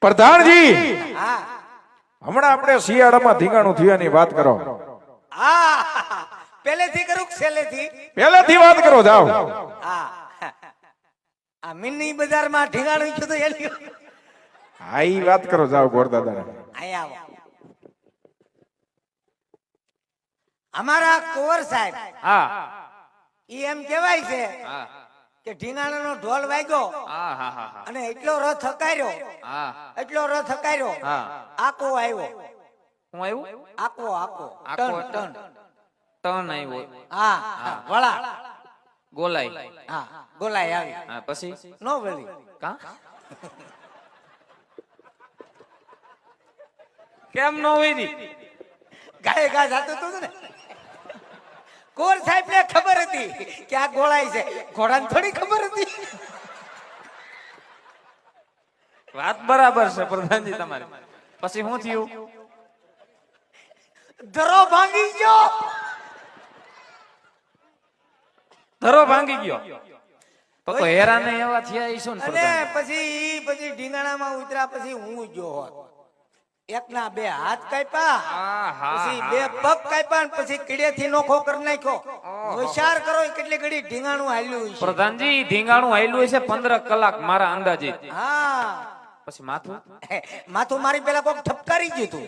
પ્રધાનજી હા હમણાં આપણે શિયાળામાં ધીંગાણું થયાની વાત કરો. હા પહેલેથી કરું કે છેલ્લેથી? પહેલેથી વાત કરો જાઓ. હા આ મિની બજારમાં ઢીંગાણું થયું તો એની હા ઈ વાત કરો જાઓ ગોરદાદા. અહીંયા આવો. અમારા કુંવર સાહેબ હા ઈ એમ કહેવાય છે હા કે ઢીંગાણાનો ઢોલ વાગ્યો હા હા હા અને એટલો રથ હકાર્યો, હા એટલો રથ હકાર્યો, હા આકો આવ્યો. હું આવ્યું આકો આકો આકો, ટન ટન ટન આવ્યો હા હા વળા ગોલાઈ હા ગોલાઈ આવી હા પછી નો વળી કા કેમ નો વળી ગાય ગા જાતું હતું ને. કોર સાહેબ ને ખબર હતી કે આ ગોળાઈ છે, ઘોડાને થોડી ખબર હતી. વાત બરાબર છે પ્રધાનજી તમારી. પછી શું થયું? ધરો ભાંગી ગયો. ધરો ભાંગી ગયો તો હેરાને એવા થયા ઈ શું ને અને પ્રધાનજી? પછી ઢીંગાણામાં ઉતરા પછી હું ગયો હોત. એકના બે હાથ કાપ્યા, પછી બે પગ કાપ્યા, પછી કીડેથી નોખો કરી નાખ્યો. વિચાર કરો કેટલી ઘડી ઢીંગાણું હાલ્યું છે. પ્રધાનજી ધીંગાણું હાલ્યું છે 15 કલાક મારા અંદાજે. હા પછી માથું માથું મારી પેલા કોક ઠપકારી ગયું હતું.